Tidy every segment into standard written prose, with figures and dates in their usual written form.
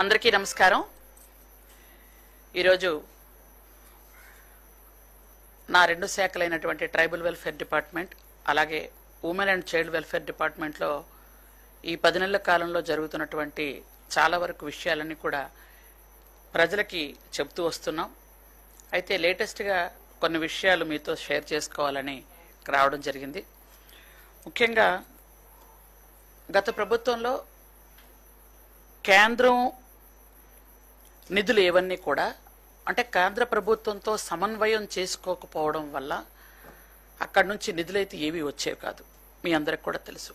అందరికీ నమస్కారం. ఈరోజు నా రెండు శాఖలైనటువంటి ట్రైబల్ వెల్ఫేర్ డిపార్ట్మెంట్ అలాగే ఉమెన్ అండ్ చైల్డ్ వెల్ఫేర్ డిపార్ట్మెంట్లో ఈ 10 నెలల కాలంలో జరుగుతున్నటువంటి చాలా వరకు విషయాలన్నీ కూడా ప్రజలకి చెప్తూ వస్తున్నాం. అయితే లేటెస్ట్గా కొన్ని విషయాలు మీతో షేర్ చేసుకోవాలని రావడం జరిగింది. ముఖ్యంగా గత ప్రభుత్వంలో కేంద్రం నిధులు ఏవన్నీ కూడా అంటే కేంద్ర ప్రభుత్వంతో సమన్వయం చేసుకోకపోవడం వల్ల అక్కడి నుంచి నిధులైతే ఏవి వచ్చేవి కాదు. మీ అందరికి కూడా తెలుసు.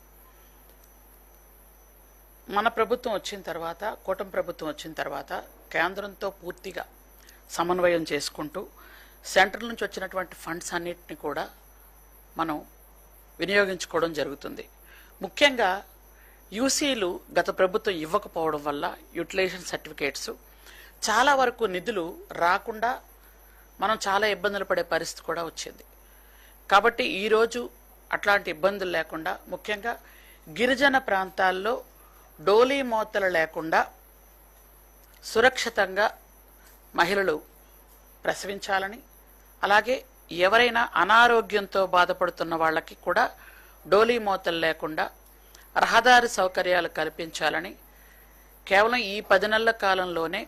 మన ప్రభుత్వం వచ్చిన తర్వాత, కూటమి ప్రభుత్వం వచ్చిన తర్వాత కేంద్రంతో పూర్తిగా సమన్వయం చేసుకుంటూ సెంట్రల్ నుంచి వచ్చినటువంటి ఫండ్స్ అన్నిటిని కూడా మనం వినియోగించుకోవడం జరుగుతుంది. ముఖ్యంగా యూసీలు గత ప్రభుత్వం ఇవ్వకపోవడం వల్ల యూటిలైజేషన్ సర్టిఫికేట్స్ చాలా వరకు నిధులు రాకుండా మనం చాలా ఇబ్బందులు పడే పరిస్థితి కూడా వచ్చింది. కాబట్టి ఈరోజు అట్లాంటి ఇబ్బందులు లేకుండా ముఖ్యంగా గిరిజన ప్రాంతాల్లో డోలీ మోతలు లేకుండా సురక్షితంగా మహిళలు ప్రసవించాలని, అలాగే ఎవరైనా అనారోగ్యంతో బాధపడుతున్న వాళ్ళకి కూడా డోలీ మోతలు లేకుండా రహదారి సౌకర్యాలు కల్పించాలని కేవలం ఈ 10 నెలల కాలంలోనే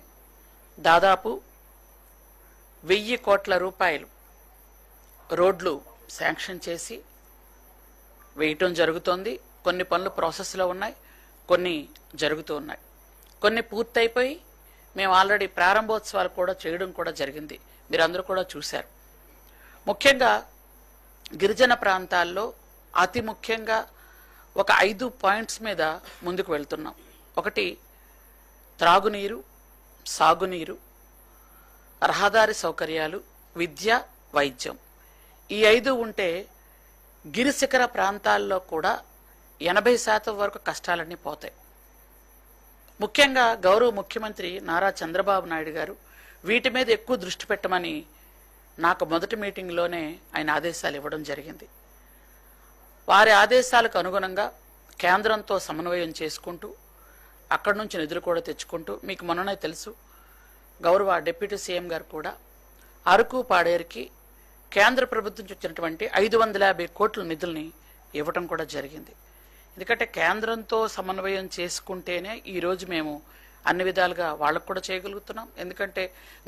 దాదాపు 1000 కోట్ల రూపాయలు రోడ్లు శాంక్షన్ చేసి వేయటం జరుగుతోంది. కొన్ని పనులు ప్రాసెస్లో ఉన్నాయి, కొన్ని జరుగుతూ ఉన్నాయి, కొన్ని పూర్తయిపోయి మేము ఆల్రెడీ ప్రారంభోత్సవాలు కూడా చేయడం కూడా జరిగింది. మీరందరూ కూడా చూశారు. ముఖ్యంగా గిరిజన ప్రాంతాల్లో అతి ముఖ్యంగా ఒక 5 పాయింట్స్ మీద ముందుకు వెళ్తున్నాం. ఒకటి త్రాగునీరు, సాగునీరు, రహదారి సౌకర్యాలు, విద్య, వైద్యం. ఈ 5 ఉంటే గిరిశిఖర ప్రాంతాల్లో కూడా 80% వరకు కష్టాలన్నీ పోతాయి. ముఖ్యంగా గౌరవ ముఖ్యమంత్రి నారా చంద్రబాబు నాయుడు గారు వీటి మీద ఎక్కువ దృష్టి పెట్టమని నాకు మొదటి మీటింగ్లోనే ఆయన ఆదేశాలు ఇవ్వడం జరిగింది. వారి ఆదేశాలకు అనుగుణంగా కేంద్రంతో సమన్వయం చేసుకుంటూ అక్కడి నుంచి నిధులు కూడా తెచ్చుకుంటూ, మీకు మొన్ననే తెలుసు గౌరవ డిప్యూటీ సీఎం గారు కూడా అరకు పాడేరుకి కేంద్ర ప్రభుత్వం నుంచి వచ్చినటువంటి 550 కోట్ల నిధుల్ని ఇవ్వటం కూడా జరిగింది. ఎందుకంటే కేంద్రంతో సమన్వయం చేసుకుంటేనే ఈరోజు మేము అన్ని విధాలుగా వాళ్ళకు కూడా చేయగలుగుతున్నాం. ఎందుకంటే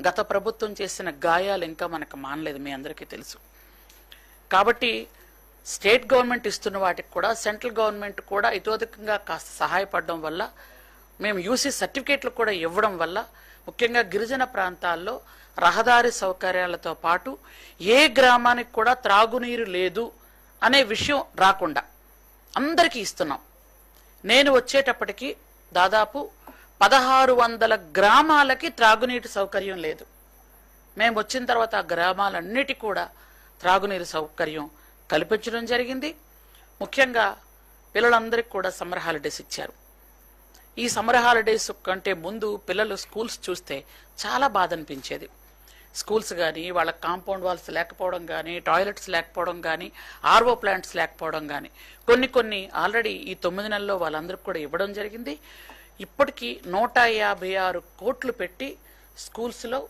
గత ప్రభుత్వం చేసిన గాయాలు ఇంకా మనకు మానలేదు, మీ అందరికీ తెలుసు. కాబట్టి స్టేట్ గవర్నమెంట్ ఇస్తున్న వాటికి కూడా సెంట్రల్ గవర్నమెంట్ కూడా ఇతోధికంగా కాస్త సహాయపడడం వల్ల, మేము యూసీ సర్టిఫికేట్లు కూడా ఇవ్వడం వల్ల ముఖ్యంగా గిరిజన ప్రాంతాల్లో రహదారి సౌకర్యాలతో పాటు ఏ గ్రామానికి కూడా త్రాగునీరు లేదు అనే విషయం రాకుండా అందరికీ ఇస్తున్నాం. నేను వచ్చేటప్పటికి దాదాపు 1600 గ్రామాలకి త్రాగునీటి సౌకర్యం లేదు. మేము వచ్చిన తర్వాత ఆ గ్రామాలన్నిటి కూడా త్రాగునీరు సౌకర్యం కల్పించడం జరిగింది. ముఖ్యంగా పిల్లలందరికీ కూడా సమ్మర్ హాలిడేస్ ఇచ్చారు. ఈ సమ్మర్ హాలిడేస్ కంటే ముందు పిల్లలు స్కూల్స్ చూస్తే చాలా బాధ అనిపించేది. స్కూల్స్ కానీ, వాళ్ళ కాంపౌండ్ వాల్స్ లేకపోవడం కానీ, టాయిలెట్స్ లేకపోవడం కానీ, ఆర్ఓ ప్లాంట్స్ లేకపోవడం కానీ కొన్ని ఆల్రెడీ ఈ 9 నెలల్లో వాళ్ళందరికీ కూడా ఇవ్వడం జరిగింది. ఇప్పటికీ 156 కోట్లు పెట్టి స్కూల్స్లో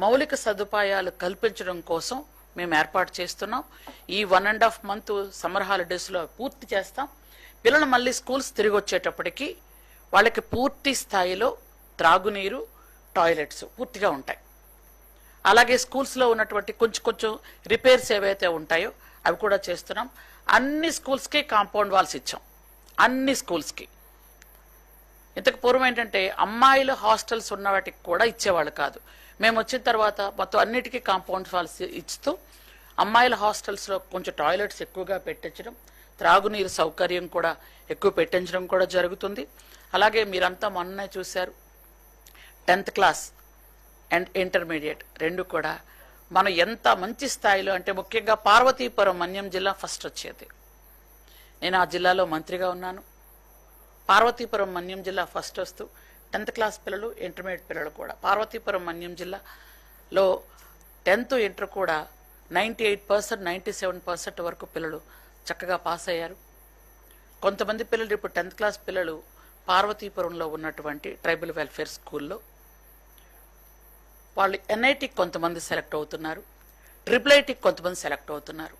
మౌలిక సదుపాయాలు కల్పించడం కోసం మేము ఏర్పాటు చేస్తున్నాం. ఈ 1.5 మంత్ సమ్మర్ హాలిడేస్లో పూర్తి చేస్తాం. పిల్లలు మళ్ళీ స్కూల్స్ తిరిగి వచ్చేటప్పటికి వాళ్ళకి పూర్తి స్థాయిలో త్రాగునీరు, టాయిలెట్స్ పూర్తిగా ఉంటాయి. అలాగే స్కూల్స్లో ఉన్నటువంటి కొంచెం రిపేర్స్ ఏవైతే ఉంటాయో అవి కూడా చేస్తున్నాం. అన్ని స్కూల్స్కి కాంపౌండ్ వాల్స్ ఇచ్చాం, అన్ని స్కూల్స్కి. ఇంతకు పూర్వం ఏంటంటే అమ్మాయిల హాస్టల్స్ ఉన్న వాటికి కూడా ఇచ్చేవాళ్ళు కాదు. మేము వచ్చిన తర్వాత మొత్తం అన్నిటికీ కాంపౌండ్ వాల్స్ ఇస్తూ అమ్మాయిల హాస్టల్స్లో కొంచెం టాయిలెట్స్ ఎక్కువగా పెట్టించడం, త్రాగునీరు సౌకర్యం కూడా ఎక్కువ పెట్టించడం కూడా జరుగుతుంది. అలాగే మీరంతా మొన్నే చూశారు 10th క్లాస్ అండ్ ఇంటర్మీడియట్ రెండు కూడా మనం ఎంత మంచి స్థాయిలో, అంటే ముఖ్యంగా పార్వతీపురం మన్యం జిల్లా ఫస్ట్ వచ్చేది. నేను ఆ జిల్లాలో మంత్రిగా ఉన్నాను. పార్వతీపురం మన్యం జిల్లా ఫస్ట్ వస్తూ 10th క్లాస్ పిల్లలు, ఇంటర్మీడియట్ పిల్లలు కూడా పార్వతీపురం మన్యం జిల్లాలో 10th ఇంటర్ కూడా 98%, 97% వరకు పిల్లలు చక్కగా పాస్ అయ్యారు. కొంతమంది పిల్లలు ఇప్పుడు 10th క్లాస్ పిల్లలు పార్వతీపురంలో ఉన్నటువంటి ట్రైబల్ వెల్ఫేర్ స్కూల్లో వాళ్ళు ఎన్ఐటికి కొంతమంది సెలెక్ట్ అవుతున్నారు, ట్రిపుల్ ఐటీకి కొంతమంది సెలెక్ట్ అవుతున్నారు.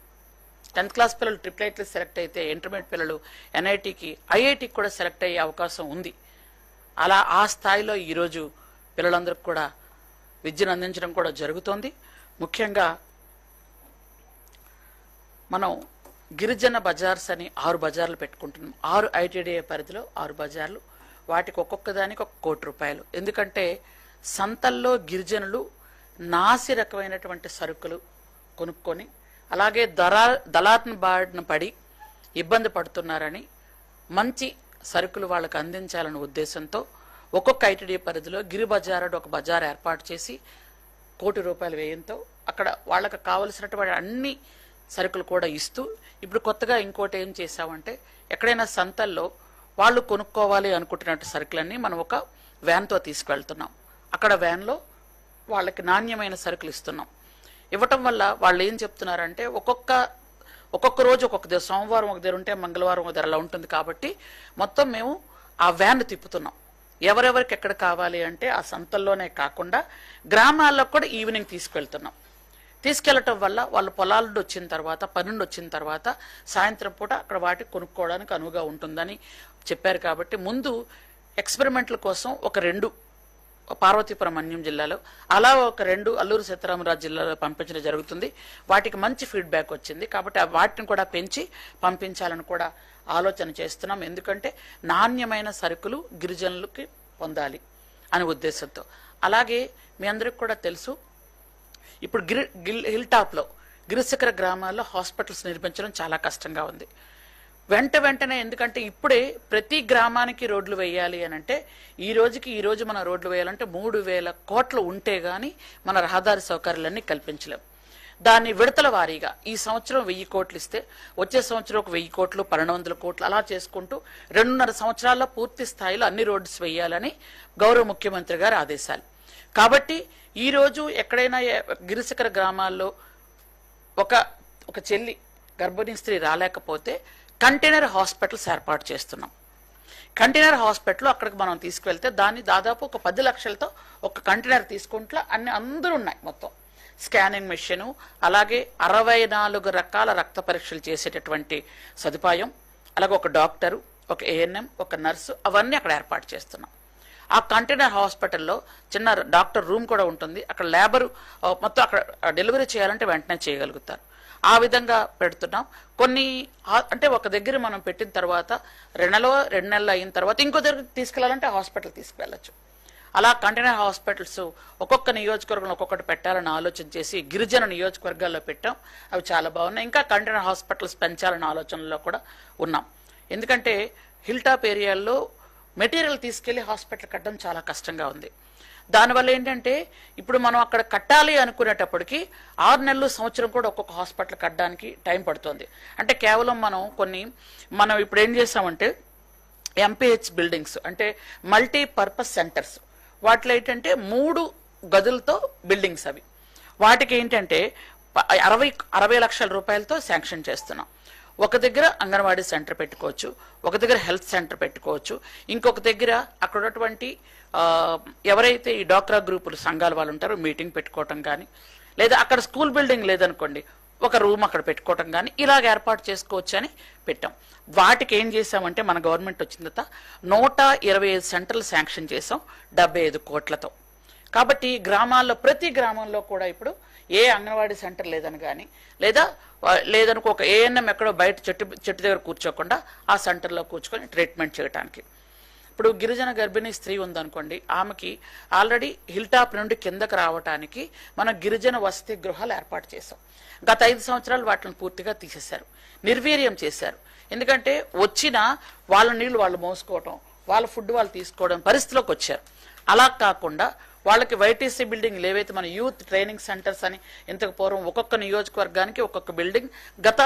10th క్లాస్ పిల్లలు ట్రిపుల్ ఐటీకి సెలెక్ట్ అయితే ఇంటర్మీడియట్ పిల్లలు ఎన్ఐటికి ఐఐటికి కూడా సెలెక్ట్ అయ్యే అవకాశం ఉంది. అలా ఆ స్థాయిలో ఈరోజు పిల్లలందరికీ కూడా విద్యను అందించడం కూడా జరుగుతోంది. ముఖ్యంగా మనం గిరిజన బజార్స్ అని 6 బజార్లు పెట్టుకుంటున్నాం. 6 ఐటీడీఏ పరిధిలో 6 బజార్లు, వాటికి ఒక్కొక్క దానికి ₹1 కోటి. ఎందుకంటే సంతల్లో గిరిజనులు నాసి రకమైనటువంటి సరుకులు కొనుక్కొని అలాగే దళార్న బారిన పడి ఇబ్బంది పడుతున్నారని మంచి సరుకులు వాళ్ళకు అందించాలనే ఉద్దేశంతో ఒక్కొక్క ఐటీడీ పరిధిలో గిరి బజార్ ఒక బజార్ ఏర్పాటు చేసి ₹1 కోటి వ్యయంతో అక్కడ వాళ్ళకు కావలసినటువంటి అన్ని సరుకులు కూడా ఇస్తూ, ఇప్పుడు కొత్తగా ఇంకోటి ఏం చేశామంటే ఎక్కడైనా సంతల్లో వాళ్ళు కొనుక్కోవాలి అనుకుంటున్నట్టు సరుకులన్నీ మనం ఒక వ్యాన్తో తీసుకువెళ్తున్నాం. అక్కడ వ్యాన్లో వాళ్ళకి నాణ్యమైన సరుకులు ఇస్తున్నాం. ఇవ్వటం వల్ల వాళ్ళు ఏం చెప్తున్నారంటే ఒక్కొక్క రోజు ఒక్కొక్క దగ్గర, సోమవారం ఒక దగ్గర ఉంటే మంగళవారం ఒక దగ్గర అలా ఉంటుంది. కాబట్టి మొత్తం మేము ఆ వ్యాన్ తిప్పుతున్నాం. ఎవరెవరికి ఎక్కడ కావాలి అంటే ఆ సంతల్లోనే కాకుండా గ్రామాల్లో కూడా ఈవినింగ్ తీసుకెళ్తున్నాం. తీసుకెళ్లటం వల్ల వాళ్ళు పొలాల నుండి వచ్చిన తర్వాత, పని నుండి వచ్చిన తర్వాత సాయంత్రం పూట అక్కడ వాటికి కొనుక్కోవడానికి అనువుగా ఉంటుందని చెప్పారు. కాబట్టి ముందు ఎక్స్పెరిమెంట్ల కోసం ఒక 2 పార్వతీపురం మన్యం జిల్లాలో, అలా ఒక 2 అల్లూరు సీతారామరాజు జిల్లాలో పంపించడం జరుగుతుంది. వాటికి మంచి ఫీడ్బ్యాక్ వచ్చింది. కాబట్టి వాటిని కూడా పెంచి పంపించాలని కూడా ఆలోచన చేస్తున్నాం. ఎందుకంటే నాణ్యమైన సరుకులు గిరిజనులకి పొందాలి అనే ఉద్దేశంతో. అలాగే మీ అందరికి కూడా తెలుసు, ఇప్పుడు హిల్ టాప్లో గిరిశిఖర గ్రామాల్లో హాస్పిటల్స్ నిర్మించడం చాలా కష్టంగా ఉంది. వెంటనే ఎందుకంటే ఇప్పుడే ప్రతి గ్రామానికి రోడ్లు వేయాలి అని అంటే ఈ రోజు మన రోడ్లు వేయాలంటే 3,000 కోట్లు ఉంటే గాని మన రహదారి సౌకర్యాలన్నీ కల్పించలేం. దాన్ని విడతల వారీగా ఈ సంవత్సరం 1000 కోట్లు ఇస్తే వచ్చే సంవత్సరం ఒక 1000 కోట్లు, 1200 కోట్లు అలా చేసుకుంటూ 2.5 సంవత్సరాల్లో పూర్తి స్థాయిలో అన్ని రోడ్స్ వేయాలని గౌరవ ముఖ్యమంత్రి గారి ఆదేశాలు. కాబట్టి ఈ రోజు ఎక్కడైనా గిరిశిఖర గ్రామాల్లో ఒక చెల్లి గర్భిణీ స్త్రీ రాలేకపోతే కంటైనర్ హాస్పిటల్స్ ఏర్పాటు చేస్తున్నాం. కంటైనర్ హాస్పిటల్ అక్కడికి మనం తీసుకువెళ్తే దాన్ని దాదాపు ఒక 10 లక్షలతో ఒక కంటైనర్ తీసుకుంటే అందరూ ఉన్నాయి. మొత్తం స్కానింగ్ మెషిన్, అలాగే 64 రకాల రక్త పరీక్షలు చేసేటటువంటి సదుపాయం, అలాగే ఒక డాక్టరు, ఒక ఏఎన్ఎం, ఒక నర్సు, అవన్నీ అక్కడ ఏర్పాటు చేస్తున్నాం. ఆ కంటైనర్ హాస్పిటల్లో చిన్న డాక్టర్ రూమ్ కూడా ఉంటుంది. అక్కడ లేబరు మొత్తం అక్కడ డెలివరీ చేయాలంటే వెంటనే చేయగలుగుతారు. ఆ విధంగా పెడుతున్నాం. కొన్ని అంటే ఒక దగ్గర మనం పెట్టిన తర్వాత 2 నెలలు అయిన తర్వాత ఇంకో దగ్గర తీసుకెళ్లాలంటే హాస్పిటల్ తీసుకువెళ్ళచ్చు. అలా కంటైనర్ హాస్పిటల్స్ ఒక్కొక్క నియోజకవర్గంలో ఒక్కొక్కటి పెట్టాలని ఆలోచన చేసి గిరిజన నియోజకవర్గాల్లో పెట్టాం. అవి చాలా బాగున్నాయి. ఇంకా కంటైనర్ హాస్పిటల్స్ పెంచాలన్న ఆలోచనలో కూడా ఉన్నాం. ఎందుకంటే హిల్ టాప్ ఏరియాల్లో మెటీరియల్ తీసుకెళ్లి హాస్పిటల్ కట్టడం చాలా కష్టంగా ఉంది. దానివల్ల ఏంటంటే ఇప్పుడు మనం అక్కడ కట్టాలి అనుకునేటప్పటికి 6 నెలలు, సంవత్సరం కూడా ఒక్కొక్క హాస్పిటల్ కట్టడానికి టైం పడుతుంది. అంటే కేవలం మనం ఇప్పుడు ఏం చేసామంటే ఎంపీహెచ్ బిల్డింగ్స్ అంటే మల్టీపర్పస్ సెంటర్స్, వాటిలో ఏంటంటే 3 గదులతో బిల్డింగ్స్ అవి. వాటికి ఏంటంటే 60 లక్షల రూపాయలతో శాంక్షన్ చేస్తున్నాం. ఒక దగ్గర అంగన్వాడీ సెంటర్ పెట్టుకోవచ్చు, ఒక దగ్గర హెల్త్ సెంటర్ పెట్టుకోవచ్చు, ఇంకొక దగ్గర అక్కడ ఉన్నటువంటి ఎవరైతే ఈ డ్వాక్రా గ్రూపులు సంఘాల వాళ్ళు ఉంటారో మీటింగ్ పెట్టుకోవటం కానీ, లేదా అక్కడ స్కూల్ బిల్డింగ్ లేదనుకోండి ఒక రూమ్ అక్కడ పెట్టుకోవటం కానీ ఇలాగ ఏర్పాటు చేసుకోవచ్చు అని పెట్టాం. వాటికి ఏం చేసామంటే మన గవర్నమెంట్ వచ్చిన తర్వాత 125 సెంటర్లు శాంక్షన్ చేసాం 75 కోట్లతో. కాబట్టి గ్రామాల్లో ప్రతి గ్రామంలో కూడా ఇప్పుడు ఏ అంగన్వాడీ సెంటర్ లేదని కానీ లేదనుకో ఒక ఏఎన్ఎం ఎక్కడో బయట చెట్టు దగ్గర కూర్చోకుండా ఆ సెంటర్లో కూర్చొని ట్రీట్మెంట్ చేయడానికి. ఇప్పుడు గిరిజన గర్భిణీ స్త్రీ ఉందనుకోండి, ఆమెకి ఆల్రెడీ హిల్ టాప్ నుండి కిందకు రావడానికి మనం గిరిజన వసతి గృహాలు ఏర్పాటు చేసాం. గత 5 సంవత్సరాలు వాటిని పూర్తిగా తీసేశారు, నిర్వీర్యం చేశారు. ఎందుకంటే వచ్చిన వాళ్ళ నీళ్లు వాళ్ళు మోసుకోవటం, వాళ్ళ ఫుడ్ వాళ్ళు తీసుకోవడం పరిస్థితిలోకి వచ్చారు. అలా కాకుండా వాళ్ళకి వైటీసీ బిల్డింగ్లు ఏవైతే మన యూత్ ట్రైనింగ్ సెంటర్స్ అని ఇంతకు పూర్వం ఒక్కొక్క నియోజకవర్గానికి ఒక్కొక్క బిల్డింగ్ గత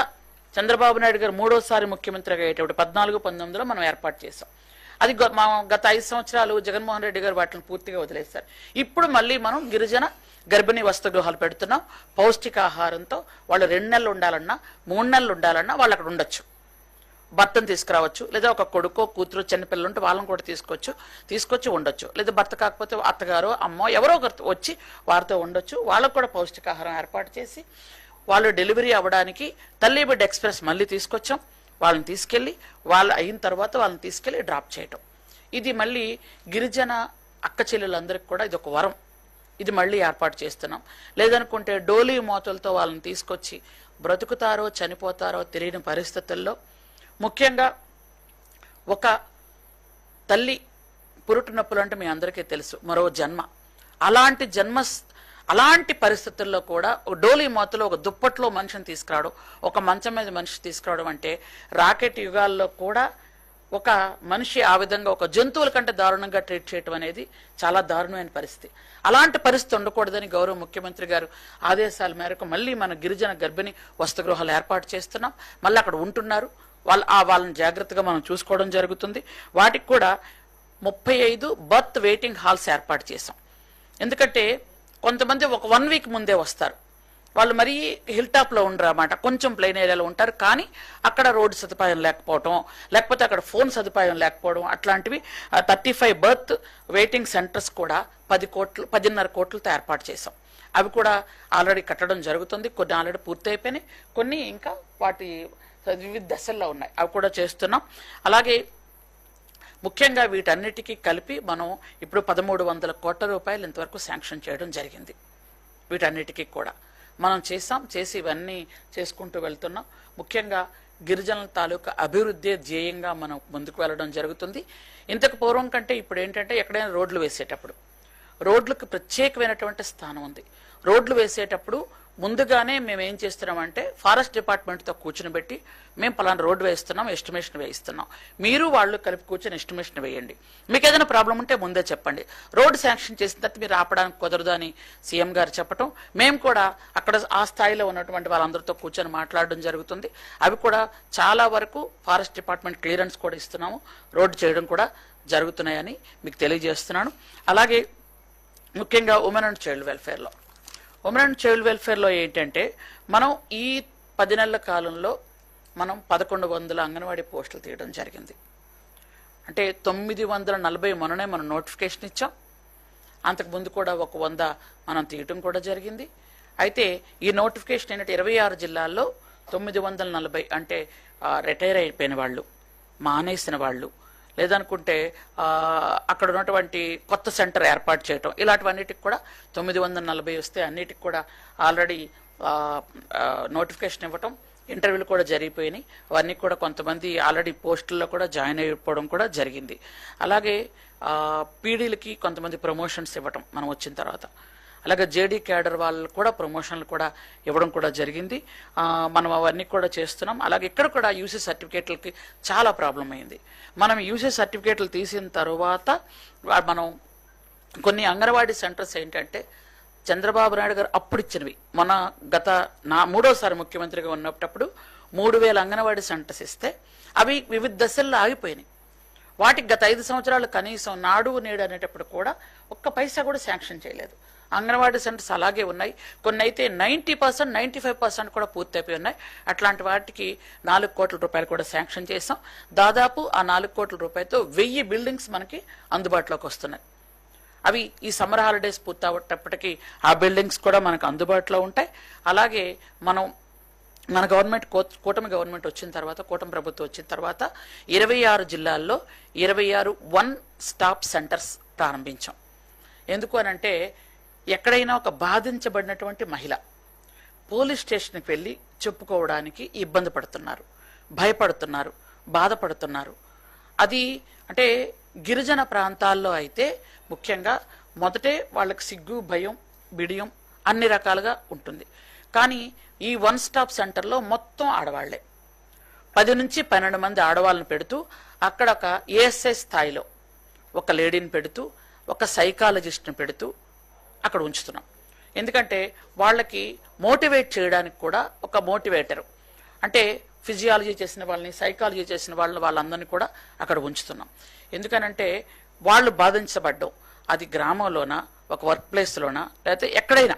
చంద్రబాబు నాయుడు గారు 3వ సారి ముఖ్యమంత్రిగా అయ్యేటప్పుడు 14-19లో మనం ఏర్పాటు చేసాం. అది గత 5 సంవత్సరాలు జగన్మోహన్ రెడ్డి గారు వాటిని పూర్తిగా వదిలేశారు. ఇప్పుడు మళ్ళీ మనం గిరిజన గర్భిణీ వసతి గృహాలు పెడుతున్నాం. పౌష్టికాహారంతో వాళ్ళు 2 నెలలు ఉండాలన్నా 3 నెలలు ఉండాలన్నా వాళ్ళు అక్కడ ఉండొచ్చు. భర్తను తీసుకురావచ్చు, లేదా ఒక కొడుకో కూతురు చిన్నపిల్లలు ఉంటే వాళ్ళని కూడా తీసుకొచ్చి ఉండొచ్చు, లేదా భర్త కాకపోతే అత్తగారో అమ్మో ఎవరో ఒకరు వచ్చి వారితో ఉండొచ్చు. వాళ్ళకు కూడా పౌష్టికాహారం ఏర్పాటు చేసి వాళ్ళు డెలివరీ అవ్వడానికి తల్లి బిడ్డ ఎక్స్ప్రెస్ మళ్ళీ తీసుకొచ్చాం. వాళ్ళని తీసుకెళ్ళి వాళ్ళు అయిన తర్వాత వాళ్ళని తీసుకెళ్ళి డ్రాప్ చేయటం. ఇది మళ్ళీ గిరిజన అక్క చెల్లెలందరికీ కూడా ఇది ఒక వరం. ఇది మళ్ళీ ఏర్పాటు చేస్తున్నాం. లేదనుకుంటే డోలీ మోతలతో వాళ్ళని తీసుకొచ్చి బ్రతుకుతారో చనిపోతారో తెలియని పరిస్థితుల్లో, ముఖ్యంగా ఒక తల్లి పురుటి నొప్పులు అంటే మీ అందరికీ తెలుసు, మరో జన్మ. అలాంటి పరిస్థితుల్లో కూడా డోలీ మోతలో ఒక దుప్పట్లో మనిషిని తీసుకురావడం, ఒక మంచం మీద మనిషి తీసుకురావడం అంటే రాకెట్ యుగాల్లో కూడా ఒక మనిషి ఆ విధంగా ఒక జంతువుల కంటే దారుణంగా ట్రీట్ చేయటం అనేది చాలా దారుణమైన పరిస్థితి. అలాంటి పరిస్థితి ఉండకూడదని గౌరవ ముఖ్యమంత్రి గారు ఆదేశాల మేరకు మళ్ళీ మన గిరిజన గర్భిణి వసతిగృహాలు ఏర్పాటు చేస్తున్నాం. మళ్ళీ అక్కడ ఉంటున్నారు. వాళ్ళని జాగ్రత్తగా మనం చూసుకోవడం జరుగుతుంది. వాటికి కూడా 35 బర్త్ వెయిటింగ్ హాల్స్ ఏర్పాటు చేసాం. ఎందుకంటే కొంతమంది ఒక 1 వీక్ ముందే వస్తారు. వాళ్ళు మరీ హిల్ టాప్లో ఉండరు అన్నమాట, కొంచెం ప్లెయిన్ ఏరియాలో ఉంటారు. కానీ అక్కడ రోడ్డు సదుపాయం లేకపోవడం, లేకపోతే అక్కడ ఫోన్ సదుపాయం లేకపోవడం, అట్లాంటివి 35 బర్త్ వెయిటింగ్ సెంటర్స్ కూడా 10.5 కోట్లతో ఏర్పాటు చేసాం. అవి కూడా ఆల్రెడీ కట్టడం జరుగుతుంది. కొన్ని ఆల్రెడీ పూర్తి అయిపోయినాయి, కొన్ని ఇంకా వాటి వివిధ దశల్లో ఉన్నాయి. అవి కూడా చేస్తున్నాం. అలాగే ముఖ్యంగా వీటన్నిటికీ కలిపి మనం ఇప్పుడు 1300 కోట్ల రూపాయలు ఇంతవరకు శాంక్షన్ చేయడం జరిగింది. వీటన్నిటికీ కూడా మనం చేసి ఇవన్నీ చేసుకుంటూ వెళ్తున్నాం. ముఖ్యంగా గిరిజనుల తాలూకా అభివృద్ధి ధ్యేయంగా మనం ముందుకు వెళ్ళడం జరుగుతుంది. ఇంతకు పూర్వం కంటే ఇప్పుడు ఏంటంటే ఎక్కడైనా రోడ్లు వేసేటప్పుడు రోడ్లకు ప్రత్యేకమైనటువంటి స్థానం ఉంది. రోడ్లు వేసేటప్పుడు ముందుగానే మేము ఏం చేస్తున్నామంటే ఫారెస్ట్ డిపార్ట్మెంట్తో కూర్చుని పెట్టి మేము పలానా రోడ్డు వేస్తున్నాం, ఎస్టిమేషన్ వేయిస్తున్నాం, మీరు వాళ్ళు కలిపి కూర్చొని ఎస్టిమేషన్ వేయండి, మీకు ఏదైనా ప్రాబ్లం ఉంటే ముందే చెప్పండి, రోడ్డు శాంక్షన్ చేసిన తర్వాత మీరు ఆపడానికి కుదరదు అని సీఎం గారు చెప్పటం, మేము కూడా అక్కడ ఆ స్థాయిలో ఉన్నటువంటి వాళ్ళందరితో కూర్చొని మాట్లాడడం జరుగుతుంది. అవి కూడా చాలా వరకు ఫారెస్ట్ డిపార్ట్మెంట్ క్లియరెన్స్ కూడా ఇస్తున్నాము, రోడ్డు చేయడం కూడా జరుగుతున్నాయని మీకు తెలియజేస్తున్నాను. అలాగే ముఖ్యంగా ఉమెన్ అండ్ చైల్డ్ వెల్ఫేర్లో ఏంటంటే మనం ఈ 10 నెలల కాలంలో మనం 1100 అంగన్వాడీ పోస్టులు తీయడం జరిగింది. అంటే 940 మొన్ననే మనం నోటిఫికేషన్ ఇచ్చాం. అంతకుముందు కూడా ఒక 100 మనం తీయటం కూడా జరిగింది. అయితే ఈ నోటిఫికేషన్ ఏంటంటే 26 జిల్లాల్లో 940 అంటే రిటైర్ అయిపోయిన వాళ్ళు, మానేసిన వాళ్ళు, లేదనుకుంటే అక్కడ ఉన్నటువంటి కొత్త సెంటర్ ఏర్పాటు చేయటం, ఇలాంటివన్నిటికి కూడా 940 వస్తే అన్నిటికి కూడా ఆల్రెడీ నోటిఫికేషన్ ఇవ్వటం, ఇంటర్వ్యూలు కూడా జరిగిపోయినాయి. అవన్నీ కూడా కొంతమంది ఆల్రెడీ పోస్టుల్లో కూడా జాయిన్ అయిపోవడం కూడా జరిగింది. అలాగే పీడీలకి కొంతమంది ప్రమోషన్స్ ఇవ్వటం మనం వచ్చిన తర్వాత, అలాగే జేడీ క్యాడర్ వాళ్ళు కూడా ప్రమోషన్లు కూడా ఇవ్వడం కూడా జరిగింది. మనం అవన్నీ కూడా చేస్తున్నాం. అలాగే ఇక్కడ కూడా యూసీ సర్టిఫికేట్లకి చాలా ప్రాబ్లం అయింది. మనం యూసీ సర్టిఫికేట్లు తీసిన తర్వాత మనం కొన్ని అంగన్వాడీ సెంటర్స్ ఏంటంటే చంద్రబాబు నాయుడు గారు అప్పుడు ఇచ్చినవి, మన గత 3వ ముఖ్యమంత్రిగా ఉన్నప్పుడు 3000 అంగన్వాడీ సెంటర్స్ ఇస్తే అవి వివిధ దశల్లో ఆగిపోయినాయి. వాటికి గత 5 సంవత్సరాలు కనీసం నాడు నేడు అనేటప్పుడు కూడా ఒక్క పైసా కూడా శాంక్షన్ చేయలేదు. అంగన్వాడీ సెంటర్స్ అలాగే ఉన్నాయి. కొన్ని అయితే 90%, 95% కూడా పూర్తి అయిపోయి ఉన్నాయి. అట్లాంటి వాటికి 4 కోట్ల రూపాయలు కూడా శాంక్షన్ చేసాం. దాదాపు ఆ 4 కోట్ల రూపాయలతో 1000 బిల్డింగ్స్ మనకి అందుబాటులోకి వస్తున్నాయి. అవి ఈ సమ్మర్ హాలిడేస్ పూర్తయ్యేటప్పటికీ ఆ బిల్డింగ్స్ కూడా మనకు అందుబాటులో ఉంటాయి. అలాగే మన గవర్నమెంట్ కూటమి గవర్నమెంట్ వచ్చిన తర్వాత, కూటమి ప్రభుత్వం వచ్చిన తర్వాత 26 జిల్లాల్లో 26 వన్ స్టాప్ సెంటర్స్ ప్రారంభించాం. ఎందుకు అనంటే ఎక్కడైనా ఒక బాధించబడినటువంటి మహిళ పోలీస్ స్టేషన్కి వెళ్ళి చెప్పుకోవడానికి ఇబ్బంది పడుతున్నారు, భయపడుతున్నారు, బాధపడుతున్నారు. అది అంటే గిరిజన ప్రాంతాల్లో అయితే ముఖ్యంగా మొదటే వాళ్ళకి సిగ్గు, భయం, బిడియం అన్ని రకాలుగా ఉంటుంది. కానీ ఈ వన్ స్టాప్ సెంటర్లో మొత్తం ఆడవాళ్లే, 10 నుంచి 12 మంది ఆడవాళ్ళని పెడుతూ అక్కడ ఒక ఏఎస్ఐ స్థాయిలో ఒక లేడీని పెడుతూ ఒక సైకాలజిస్ట్ని పెడుతూ అక్కడ ఉంచుతున్నాం. ఎందుకంటే వాళ్ళకి మోటివేట్ చేయడానికి కూడా ఒక మోటివేటర్, అంటే ఫిజియాలజీ చేసిన వాళ్ళని, సైకాలజీ చేసిన వాళ్ళందరినీ కూడా అక్కడ ఉంచుతున్నాం. ఎందుకనంటే వాళ్ళు బాధించబడ్డం, అది గ్రామంలోనా, ఒక వర్క్ ప్లేస్లోనా, లేకపోతే ఎక్కడైనా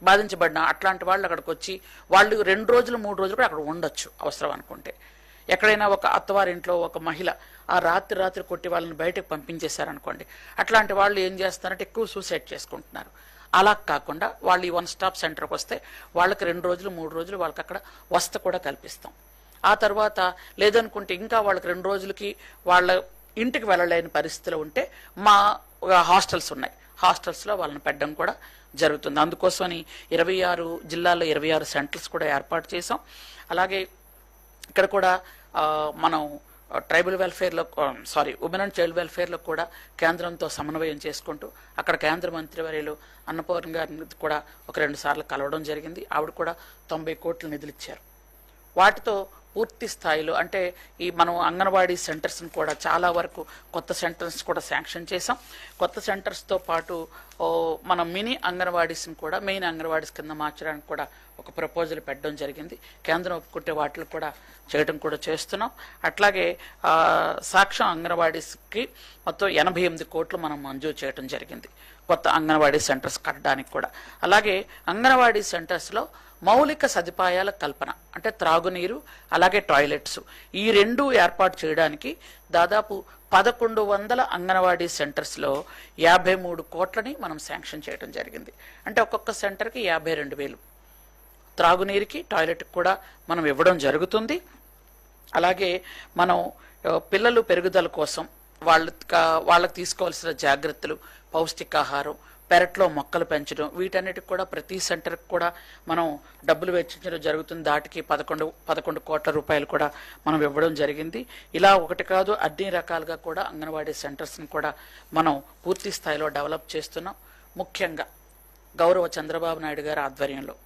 బాధించబడినా అట్లాంటి వాళ్ళు అక్కడికి వచ్చి వాళ్ళు 2 రోజులు 3 రోజులు కూడా అక్కడ ఉండొచ్చు అవసరం అనుకుంటే. ఎక్కడైనా ఒక అత్తవారింట్లో ఒక మహిళ ఆ రాత్రి కొట్టి వాళ్ళని బయటకు పంపించేశారనుకోండి, అట్లాంటి వాళ్ళు ఏం చేస్తారంటే ఎక్కువ సూసైడ్ చేసుకుంటున్నారు. అలా కాకుండా వాళ్ళు ఈ 1 స్టాప్ సెంటర్కి వస్తే వాళ్ళకి 2 రోజులు 3 రోజులు వాళ్ళకి అక్కడ వసతి కూడా కల్పిస్తాం. ఆ తర్వాత లేదనుకుంటే ఇంకా వాళ్ళకి 2 రోజులకి వాళ్ళ ఇంటికి వెళ్ళలేని పరిస్థితులు ఉంటే మా హాస్టల్స్ ఉన్నాయి, హాస్టల్స్లో వాళ్ళని పెట్టడం కూడా జరుగుతుంది. అందుకోసమని 26 జిల్లాల్లో 26 సెంటర్స్ కూడా ఏర్పాటు చేసాం. అలాగే ఇక్కడ కూడా మనం ట్రైబల్ వెల్ఫేర్లో ఉమెన్ అండ్ చైల్డ్ వెల్ఫేర్లో కూడా కేంద్రంతో సమన్వయం చేసుకుంటూ అక్కడ కేంద్ర మంత్రివర్యులు అన్నపూర్ణ గారిని కూడా ఒక 2 సార్లు కలవడం జరిగింది. ఆవిడ కూడా 90 కోట్ల నిధులు ఇచ్చారు. వాటితో పూర్తి స్థాయిలో అంటే ఈ మనం అంగన్వాడీ సెంటర్స్ని కూడా చాలా వరకు కొత్త సెంటర్స్ కూడా శాంక్షన్ చేసాం. కొత్త సెంటర్స్తో పాటు మనం మినీ అంగన్వాడీస్ని కూడా మెయిన్ అంగన్వాడీస్ కింద మార్చడానికి కూడా ఒక ప్రపోజల్ పెట్టడం జరిగింది. కేంద్రం ఒప్పుకుంటే వాటిని కూడా చేయడం కూడా చేస్తున్నాం. అట్లాగే సాక్ష్యం అంగన్వాడీస్కి మొత్తం 88 కోట్లు మనం మంజూరు చేయడం జరిగింది కొత్త అంగన్వాడీ సెంటర్స్ కట్టడానికి కూడా. అలాగే అంగన్వాడీ సెంటర్స్లో మౌలిక సదుపాయాల కల్పన అంటే త్రాగునీరు అలాగే టాయిలెట్స్ ఈ 2 ఏర్పాటు చేయడానికి దాదాపు 1100 అంగన్వాడీ సెంటర్స్లో 53 కోట్లని మనం శాంక్షన్ చేయడం జరిగింది. అంటే ఒక్కొక్క సెంటర్కి 52,000 త్రాగునీరుకి టాయిలెట్కి కూడా మనం ఇవ్వడం జరుగుతుంది. అలాగే మనం పిల్లలు పెరుగుదల కోసం వాళ్ళకి తీసుకోవాల్సిన జాగ్రత్తలు, పౌష్టికాహారం, పెరట్లో మొక్కలు పెంచడం, వీటన్నిటికి కూడా ప్రతి సెంటర్కి కూడా మనం డబ్బులు వెచ్చించడం జరుగుతుంది. దాటికి 11 కోట్ల రూపాయలు కూడా మనం ఇవ్వడం జరిగింది. ఇలా ఒకటి కాదు అన్ని రకాలుగా కూడా అంగన్వాడీ సెంటర్స్ని కూడా మనం పూర్తి స్థాయిలో డెవలప్ చేస్తున్నాం. ముఖ్యంగా గౌరవ చంద్రబాబు నాయుడు గారి ఆధ్వర్యంలో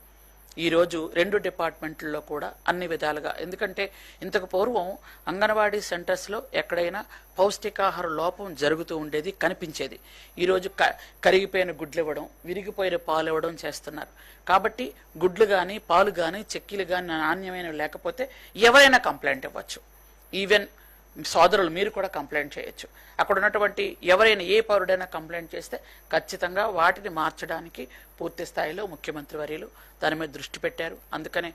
ఈరోజు 2 డిపార్ట్మెంట్లలో కూడా అన్ని విధాలుగా, ఎందుకంటే ఇంతకు పూర్వం అంగన్వాడీ సెంటర్స్లో ఎక్కడైనా పౌష్టికాహార లోపం జరుగుతూ ఉండేది, కనిపించేది. ఈరోజు కరిగిపోయిన గుడ్లు ఇవ్వడం, విరిగిపోయిన పాలు ఇవ్వడం చేస్తున్నారు. కాబట్టి గుడ్లు కానీ పాలు కానీ చెక్కీలు కానీ నాణ్యమైన లేకపోతే ఎవరైనా కంప్లైంట్ ఇవ్వచ్చు. ఈవెన్ సోదరులు మీరు కూడా కంప్లైంట్ చేయొచ్చు. అక్కడ ఉన్నటువంటి ఎవరైనా ఏ పౌరుడైనా కంప్లైంట్ చేస్తే ఖచ్చితంగా వాటిని మార్చడానికి పూర్తి స్థాయిలో ముఖ్యమంత్రి వర్యులు దాని మీద దృష్టి పెట్టారు. అందుకనే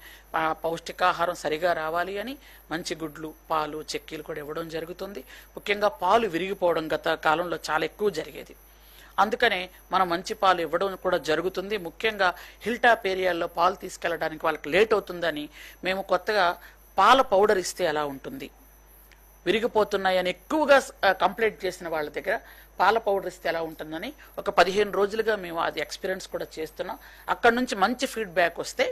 పౌష్టికాహారం సరిగా రావాలి అని మంచి గుడ్లు, పాలు, చెక్కీలు కూడా ఇవ్వడం జరుగుతుంది. ముఖ్యంగా పాలు విరిగిపోవడం గత కాలంలో చాలా ఎక్కువ జరిగేది. అందుకనే మనం మంచి పాలు ఇవ్వడం కూడా జరుగుతుంది. ముఖ్యంగా హిల్ టాప్ ఏరియాల్లో పాలు తీసుకెళ్ళడానికి వాళ్ళకి లేట్ అవుతుందని మేము కొత్తగా పాల పౌడర్ ఇస్తే ఎలా ఉంటుంది, విరిగిపోతున్నాయని ఎక్కువగా కంప్లైంట్ చేసిన వాళ్ళ దగ్గర పాల పౌడర్ ఇస్తే ఎలా ఉంటుందని ఒక 15 రోజులుగా మేము అది ఎక్స్పీరియన్స్ కూడా చేస్తున్నాం. అక్కడ నుంచి మంచి ఫీడ్బ్యాక్ వస్తే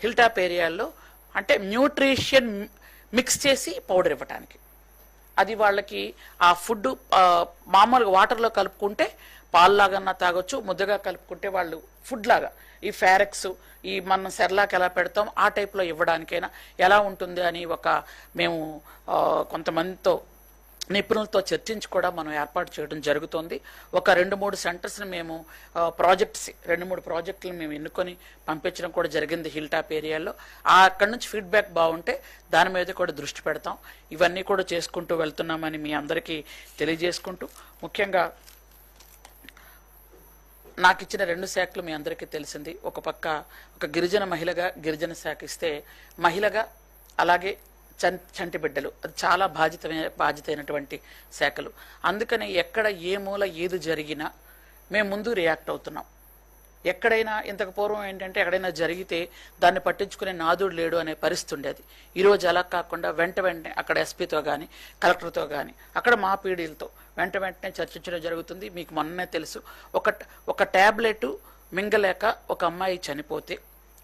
హిల్ టాప్ ఏరియాల్లో అంటే న్యూట్రిషన్ మిక్స్ చేసి పౌడర్ ఇవ్వటానికి, అది వాళ్ళకి ఆ ఫుడ్ మామూలుగా వాటర్లో కలుపుకుంటే పాల్లాగన్నా తాగొచ్చు, ముద్దగా కలుపుకుంటే వాళ్ళు ఫుడ్ లాగా ఈ ఫారెక్స్ ఈ మనం సెర్లాక్ ఎలా పెడతాం ఆ టైప్లో ఇవ్వడానికైనా ఎలా ఉంటుంది అని మేము కొంతమందితో నిపుణులతో చర్చించి కూడా మనం ఏర్పాటు చేయడం జరుగుతుంది. ఒక 2-3 సెంటర్స్ని మేము ప్రాజెక్ట్స్ 2-3 ప్రాజెక్టులను మేము ఎన్నుకొని పంపించడం కూడా జరిగింది హిల్ టాప్ ఏరియాలో. అక్కడి నుంచి ఫీడ్బ్యాక్ బాగుంటే దాని మీద కూడా దృష్టి పెడతాం. ఇవన్నీ కూడా చేసుకుంటూ వెళ్తున్నామని మీ అందరికీ తెలియజేసుకుంటూ, ముఖ్యంగా నాకు ఇచ్చిన 2 శాఖలు మీ అందరికీ తెలిసింది. ఒక పక్క ఒక గిరిజన మహిళగా గిరిజన శాఖ ఇస్తే మహిళగా, అలాగే చంటి బిడ్డలు, అది చాలా బాధ్యతైనటువంటి శాఖలు. అందుకని ఎక్కడ ఏ మూల ఏది జరిగినా మేము ముందు రియాక్ట్ అవుతున్నాం. ఎక్కడైనా ఇంతకు పూర్వం ఏంటంటే ఎక్కడైనా జరిగితే దాన్ని పట్టించుకునే నాదుడు లేడు అనే పరిస్థితి ఉండేది. ఈరోజు అలా కాకుండా వెంటనే అక్కడ ఎస్పీతో కానీ కలెక్టర్తో కానీ అక్కడ మా పీడీలతో వెంటనే చర్చించడం జరుగుతుంది. మీకు మొన్ననే తెలుసు, ఒక ట్యాబ్లెట్ మింగలేక ఒక అమ్మాయి చనిపోతే,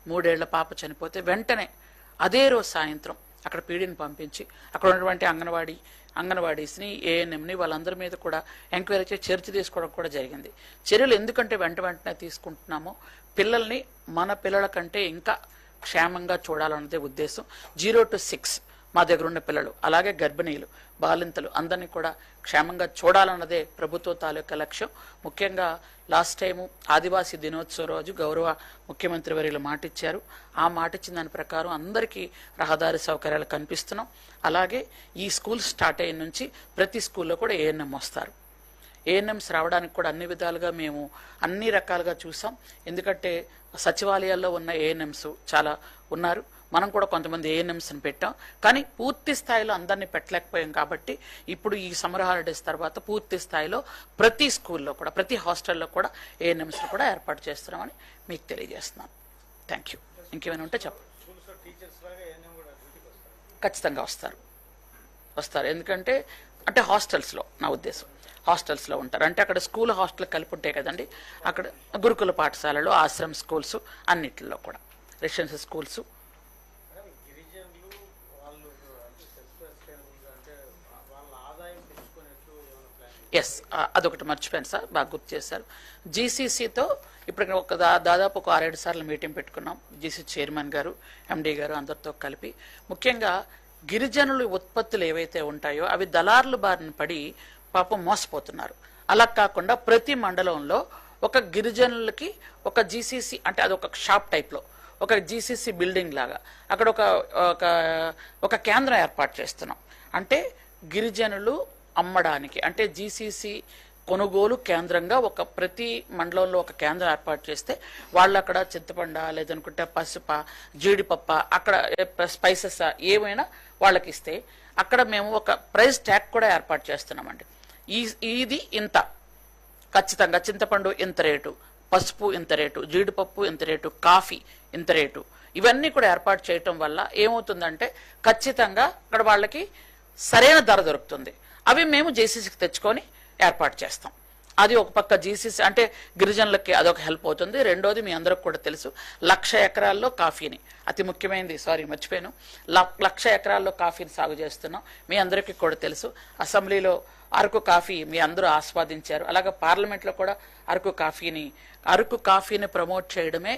3 ఏళ్ల పాప చనిపోతే వెంటనే అదే రోజు సాయంత్రం అక్కడ పీడీని పంపించి అక్కడ ఉన్నటువంటి అంగన్వాడీస్ని, ఏఎన్ఎంని వాళ్ళందరి మీద కూడా ఎంక్వైరీ చేసి చర్య తీసుకోవడం కూడా జరిగింది. చర్యలు ఎందుకంటే వెంటనే తీసుకుంటున్నామో పిల్లల్ని మన పిల్లల కంటే ఇంకా క్షేమంగా చూడాలన్నదే ఉద్దేశం. 0 to 6 మా దగ్గర ఉన్న పిల్లలు, అలాగే గర్భిణీలు, బాలింతలు అందరినీ కూడా క్షేమంగా చూడాలన్నదే ప్రభుత్వ తాలూకా లక్ష్యం. ముఖ్యంగా లాస్ట్ టైము ఆదివాసీ దినోత్సవం రోజు గౌరవ ముఖ్యమంత్రి వర్యులు మాట ఇచ్చారు. ఆ మాట ఇచ్చిన దాని ప్రకారం అందరికీ రహదారి సౌకర్యాలు కల్పిస్తున్నాం. అలాగే ఈ స్కూల్ స్టార్ట్ అయిన నుంచి ప్రతి స్కూల్లో కూడా ఏఎన్ఎం వస్తారు. ఏఎన్ఎంస్ రావడానికి కూడా అన్ని విధాలుగా మేము అన్ని రకాలుగా చూసాం. ఎందుకంటే సచివాలయాల్లో ఉన్న ఏఎన్ఎంస్ చాలా ఉన్నారు. మనం కూడా కొంతమంది ఏఎన్ఎంస్ని పెట్టాం, కానీ పూర్తి స్థాయిలో అందరినీ పెట్టలేకపోయాం. కాబట్టి ఇప్పుడు ఈ సమ్మర్ హాలిడేస్ తర్వాత పూర్తి స్థాయిలో ప్రతి స్కూల్లో కూడా, ప్రతి హాస్టల్లో కూడా ఏఎన్ఎంస్ని కూడా ఏర్పాటు చేస్తున్నామని మీకు తెలియజేస్తున్నాను. Thank you. ఇంకేమైనా ఉంటే చెప్పండి. ఖచ్చితంగా వస్తారు. ఎందుకంటే హాస్టల్స్లో, నా ఉద్దేశం హాస్టల్స్లో ఉంటారు. అంటే అక్కడ స్కూల్ హాస్టల్ కలిపి ఉంటాయి కదండి, అక్కడ గురుకుల పాఠశాలలు, ఆశ్రమ్ స్కూల్స్, అన్నిటిలో కూడా రెసిడెన్షియల్ స్కూల్స్. ఎస్, అదొకటి మర్చిపోయాను సార్, బాగా గుర్తు చేశారు. జీసీసీతో ఇప్పుడు దాదాపు ఒక 6-7 సార్లు మీటింగ్ పెట్టుకున్నాం. జీసీ చైర్మన్ గారు, ఎండీ గారు అందరితో కలిపి. ముఖ్యంగా గిరిజనుల ఉత్పత్తులు ఏవైతే ఉంటాయో అవి దళారుల బారిన పడి పాపం మోసపోతున్నారు. అలా కాకుండా ప్రతి మండలంలో ఒక గిరిజనులకి ఒక జీసీసీ, అంటే అదొక షాప్ టైప్లో ఒక జీసీసీ బిల్డింగ్ లాగా అక్కడ ఒక కేంద్రం ఏర్పాటు చేస్తున్నాం. అంటే గిరిజనులు అమ్మడానికి, అంటే జీసీసీ కొనుగోలు కేంద్రంగా ప్రతి మండలంలో ఒక కేంద్రం ఏర్పాటు చేస్తే వాళ్ళు అక్కడ చింతపండ, లేదనుకుంటే పసుప, జీడిపప్ప, అక్కడ స్పైసెస్ ఏమైనా వాళ్ళకి ఇస్తే అక్కడ మేము ఒక ప్రైస్ ట్యాగ్ కూడా ఏర్పాటు చేస్తున్నామండి. ఇది ఇంత ఖచ్చితంగా, చింతపండు ఇంత రేటు, పసుపు ఇంత రేటు, జీడిపప్పు ఇంత రేటు, కాఫీ ఇంత రేటు, ఇవన్నీ కూడా ఏర్పాటు చేయటం వల్ల ఏమవుతుందంటే ఖచ్చితంగా అక్కడ వాళ్ళకి సరైన ధర దొరుకుతుంది. అవి మేము జేసీసీకి తెచ్చుకొని ఏర్పాటు చేస్తాం. అది ఒక పక్క జీసీసీ అంటే గిరిజనులకి అదొక హెల్ప్ అవుతుంది. రెండోది మీ అందరికి కూడా తెలుసు, 1,00,000 ఎకరాల్లో కాఫీని, అతి ముఖ్యమైనది, మర్చిపోయాను, 1,00,000 ఎకరాల్లో కాఫీని సాగు చేస్తున్నాం. మీ అందరికీ కూడా తెలుసు. అసెంబ్లీలో అరకు కాఫీ మీ అందరూ ఆస్వాదించారు. అలాగే పార్లమెంట్లో కూడా అరకు కాఫీని ప్రమోట్ చేయడమే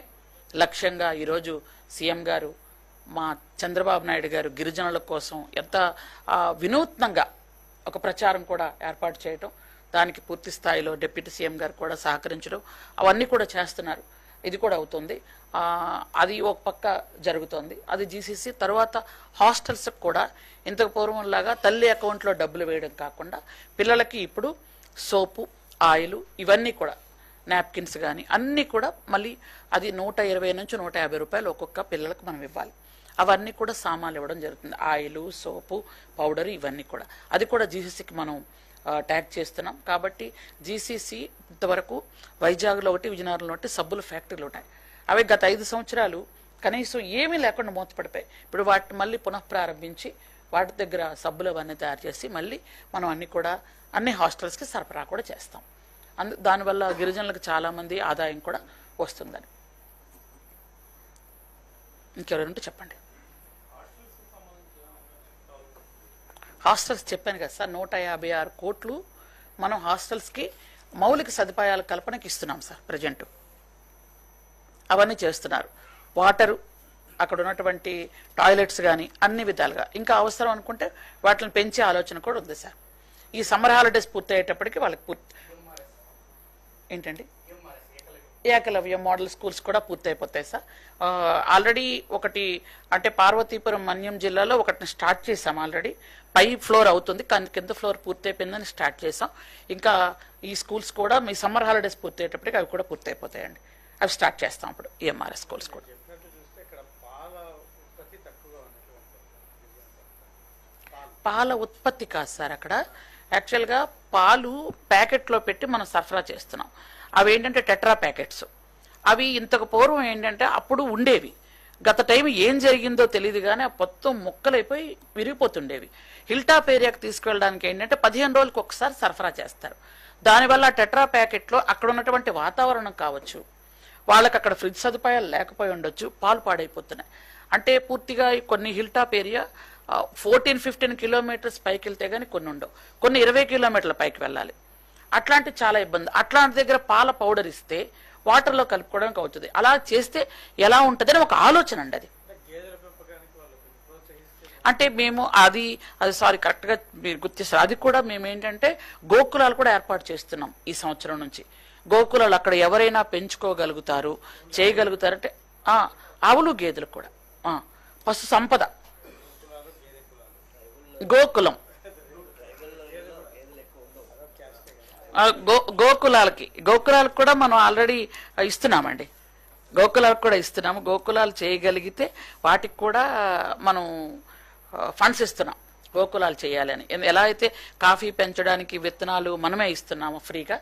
లక్ష్యంగా ఈరోజు సీఎం గారు, మా చంద్రబాబు నాయుడు గారు గిరిజనుల కోసం ఎంత వినూత్నంగా ఒక ప్రచారం కూడా ఏర్పాటు చేయటం, దానికి పూర్తి స్థాయిలో డిప్యూటీ సీఎం గారు కూడా సహకరించడం, అవన్నీ కూడా చేస్తున్నారు. ఇది కూడా అవుతుంది. అది ఒక పక్క జరుగుతోంది. అది జీసీసీ. తర్వాత హాస్టల్స్కి కూడా ఇంతకు పూర్వంలాగా తల్లి అకౌంట్లో డబ్బులు వేయడం కాకుండా పిల్లలకి ఇప్పుడు సోపు, ఆయిల్, ఇవన్నీ కూడా నాప్కిన్స్ కానీ అన్నీ కూడా మళ్ళీ అది 120 నుంచి 150 రూపాయలు ఒక్కొక్క పిల్లలకు మనం ఇవ్వాలి. అవన్నీ కూడా సామాన్లు ఇవ్వడం జరుగుతుంది. ఆయిల్, సోపు, పౌడర్, ఇవన్నీ కూడా అది కూడా జీసీసీకి మనం ట్యాగ్ చేస్తున్నాం. కాబట్టి జీసీసీ ఇంతవరకు వైజాగ్లో ఒకటి, విజయనగరంలో ఒకటి సబ్బుల ఫ్యాక్టరీలు ఉన్నాయి. అవి గత 5 సంవత్సరాలు కనీసం ఏమీ లేకుండా మూతపడిపోయాయి. ఇప్పుడు వాటిని మళ్ళీ పునఃప్రారంభించి వాటి దగ్గర సబ్బులు అవన్నీ తయారు చేసి మళ్ళీ మనం అన్ని హాస్టల్స్కి సరఫరా కూడా చేస్తాం. దానివల్ల గిరిజనులకు చాలామంది ఆదాయం కూడా వస్తుందని. ఇంకెవరంటే చెప్పండి. హాస్టల్స్ చెప్పాను కదా సార్, 156 కోట్లు మనం హాస్టల్స్కి మౌలిక సదుపాయాల కల్పనకి ఇస్తున్నాం సార్. ప్రజెంట్ అవన్నీ చేస్తున్నారు. వాటరు, అక్కడ ఉన్నటువంటి టాయిలెట్స్ కానీ అన్ని విధాలుగా, ఇంకా అవసరం అనుకుంటే వాటిని పెంచే ఆలోచన కూడా ఉంది సార్. ఈ సమ్మర్ హాలిడేస్ పూర్తి అయ్యేటప్పటికి వాళ్ళకి ఏంటండి ఏకలవ్య మోడల్ స్కూల్స్ కూడా పూర్తయిపోతాయి సార్. ఆల్రెడీ ఒకటి అంటే పార్వతీపురం, మన్యం జిల్లాలో ఒకటిని స్టార్ట్ చేసాం. ఆల్రెడీ పై ఫ్లోర్ అవుతుంది, కానీ కింద ఫ్లోర్ పూర్తి అయిపోయిందని స్టార్ట్ చేసాం. ఇంకా ఈ స్కూల్స్ కూడా మీ సమ్మర్ హాలిడేస్ పూర్తి అయ్యేటప్పటికి అవి కూడా పూర్తి అయిపోతాయండి. అవి స్టార్ట్ చేస్తాం అప్పుడు ఈఎంఆర్ఎస్ స్కూల్స్ కూడా. పాల ఉత్పత్తి కాదు సార్, అక్కడ యాక్చువల్గా పాలు ప్యాకెట్లో పెట్టి మనం సరఫరా చేస్తున్నాం. అవి ఏంటంటే టెట్రా ప్యాకెట్స్. అవి ఇంతకు పూర్వం ఏంటంటే అప్పుడు ఉండేవి. గత టైం ఏం జరిగిందో తెలియదు కానీ మొత్తం ముక్కలైపోయి విరిగిపోతుండేవి. హిల్టాప్ ఏరియాకి తీసుకువెళ్ళడానికి ఏంటంటే 15 రోజులకు ఒకసారి సరఫరా చేస్తారు. దానివల్ల టెట్రా ప్యాకెట్లో అక్కడ ఉన్నటువంటి వాతావరణం కావచ్చు, వాళ్ళకి అక్కడ ఫ్రిడ్జ్ సదుపాయాలు లేకపోయి ఉండొచ్చు, పాలు పాడైపోతున్నాయి. అంటే పూర్తిగా కొన్ని హిల్టాప్ ఏరియా 14-15 కిలోమీటర్స్ పైకి వెళ్తే కానీ కొన్ని ఉండవు, కొన్ని 20 కిలోమీటర్ల పైకి వెళ్ళాలి. అట్లాంటి చాలా ఇబ్బంది. అట్లాంటి దగ్గర పాల పౌడర్ ఇస్తే వాటర్లో కలుపుకోవడానికి అవుతుంది. అలా చేస్తే ఎలా ఉంటుందని ఒక ఆలోచన అండి. అది అంటే మేము అది కరెక్ట్గా మీరు గుర్తిస్తారు. అది కూడా మేము ఏంటంటే గోకులాలు కూడా ఏర్పాటు చేస్తున్నాం ఈ సంవత్సరం నుంచి. గోకులాలు అక్కడ ఎవరైనా పెంచుకోగలుగుతారు, చేయగలుగుతారంటే ఆవులు, గేదెలు కూడా, పశు సంపద, గోకులాలకి కూడా మనం ఆల్రెడీ ఇస్తున్నామండి. గోకులాలకు కూడా ఇస్తున్నాము. గోకులాలు చేయగలిగితే వాటికి కూడా మనం ఫండ్స్ ఇస్తున్నాం గోకులాలు చేయాలి అని. ఎలా అయితే కాఫీ పెంచడానికి విత్తనాలు మనమే ఇస్తున్నాము ఫ్రీగా,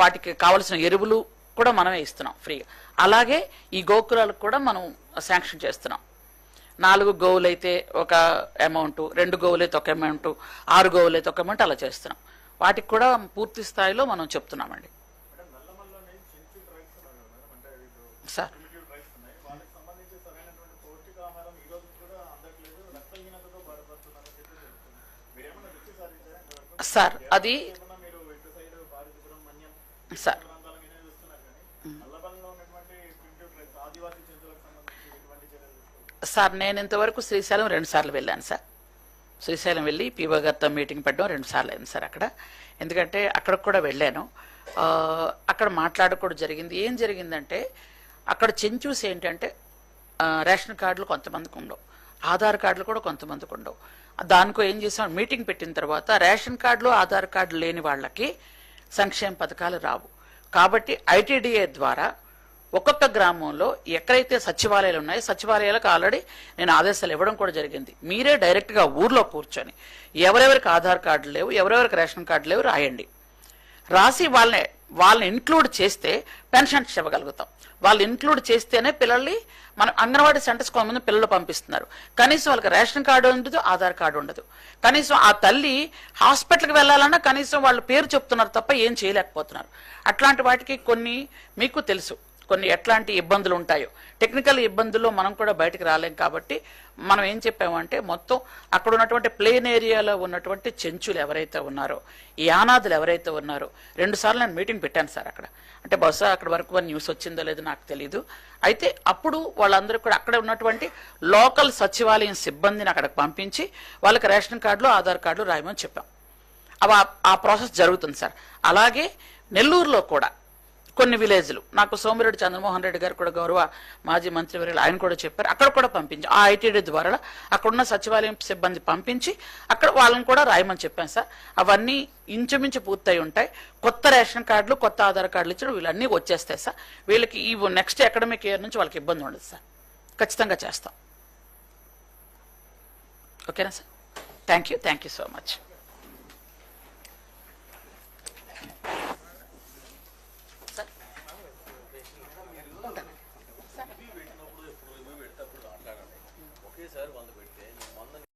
వాటికి కావలసిన ఎరువులు కూడా మనమే ఇస్తున్నాం ఫ్రీగా, అలాగే ఈ గోకులాలకు కూడా మనం శాంక్షన్ చేస్తున్నాం. 4 గోవులు అయితే ఒక అమౌంట్, 2 గోవులు అయితే ఒక అమౌంట్, 6 గోవులు అయితే ఒక అమౌంట్ అలా చేస్తున్నాం. వాటికి కూడా పూర్తి స్థాయిలో మనం చెప్తున్నామండి. సార్ సార్ అది సార్ సార్ నేను ఇంతవరకు శ్రీశైలం 2 సార్లు వెళ్ళాను సార్. శ్రీశైలం వెళ్ళి పీఓ గారితో మీటింగ్ పెట్టడం 2 సార్లు అయింది సార్ అక్కడ. ఎందుకంటే అక్కడికి కూడా వెళ్ళాను, అక్కడ మాట్లాడకూడదు జరిగింది. ఏం జరిగిందంటే అక్కడ చెంచూస్ ఏంటంటే రేషన్ కార్డులు కొంతమందికి ఉండవు, ఆధార్ కార్డులు కూడా కొంతమందికి ఉండవు. దానికో ఏం చేసాం, మీటింగ్ పెట్టిన తర్వాత రేషన్ కార్డులు ఆధార్ కార్డులు లేని వాళ్ళకి సంక్షేమ పథకాలు రావు. కాబట్టి ఐటీడీఏ ద్వారా ఒక్కొక్క గ్రామంలో ఎక్కడైతే సచివాలయాలు ఉన్నాయో సచివాలయాలకు ఆల్రెడీ నేను ఆదేశాలు ఇవ్వడం కూడా జరిగింది. మీరే డైరెక్ట్గా ఊర్లో కూర్చొని ఎవరెవరికి ఆధార్ కార్డులు లేవు, ఎవరెవరికి రేషన్ కార్డు లేవు రాయండి. రాసి వాళ్ళని ఇంక్లూడ్ చేస్తే పెన్షన్స్ ఇవ్వగలుగుతాం. వాళ్ళు ఇంక్లూడ్ చేస్తేనే పిల్లల్ని మనం అంగన్వాడీ సెంటర్స్ కొంతమంది పిల్లలు పంపిస్తున్నారు, కనీసం వాళ్ళకి రేషన్ కార్డు ఉండదు, ఆధార్ కార్డు ఉండదు. కనీసం ఆ తల్లి హాస్పిటల్కి వెళ్ళాలన్నా కనీసం వాళ్ళ పేరు చెప్తున్నారు తప్ప ఏం చేయలేకపోతున్నారు. అట్లాంటి వాటికి కొన్ని మీకు తెలుసు, కొన్ని ఎట్లాంటి ఇబ్బందులు ఉంటాయో, టెక్నికల్ ఇబ్బందుల్లో మనం కూడా బయటకు రాలేం. కాబట్టి మనం ఏం చెప్పామంటే మొత్తం అక్కడ ఉన్నటువంటి ప్లేన్ ఏరియాలో ఉన్నటువంటి చెంచులు ఎవరైతే ఉన్నారో, ఈ యానాదులు ఎవరైతే ఉన్నారో, 2 సార్లు నేను మీటింగ్ పెట్టాను సార్ అక్కడ. అంటే బహుశా అక్కడ వరకు న్యూస్ వచ్చిందో లేదో నాకు తెలీదు. అయితే అప్పుడు వాళ్ళందరూ కూడా అక్కడ ఉన్నటువంటి లోకల్ సచివాలయం సిబ్బందిని అక్కడికి పంపించి వాళ్ళకి రేషన్ కార్డులు ఆధార్ కార్డులు రాయమని చెప్పాం. ఆ ప్రాసెస్ జరుగుతుంది సార్. అలాగే నెల్లూరులో కూడా కొన్ని విలేజ్లు నాకు సోమిరెడ్డి చంద్రమోహన్ రెడ్డి గారు కూడా గౌరవ మాజీ మంత్రివర్యులు ఆయన కూడా చెప్పారు, అక్కడ కూడా పంపించి ఆ ఐటీడీ ద్వారా అక్కడున్న సచివాలయం సిబ్బంది పంపించి అక్కడ వాళ్ళని కూడా రాయమని చెప్పాను సార్. అవన్నీ ఇంచుమించు పూర్తయి ఉంటాయి. కొత్త రేషన్ కార్డులు కొత్త ఆధార్ కార్డులు ఇచ్చిన వీళ్ళన్నీ వచ్చేస్తాయి సార్. వీళ్ళకి ఈ నెక్స్ట్ అకాడమిక్ ఇయర్ నుంచి వాళ్ళకి ఇబ్బంది ఉండదు సార్. ఖచ్చితంగా చేస్తాం. ఓకేనా sir? Thank you so much.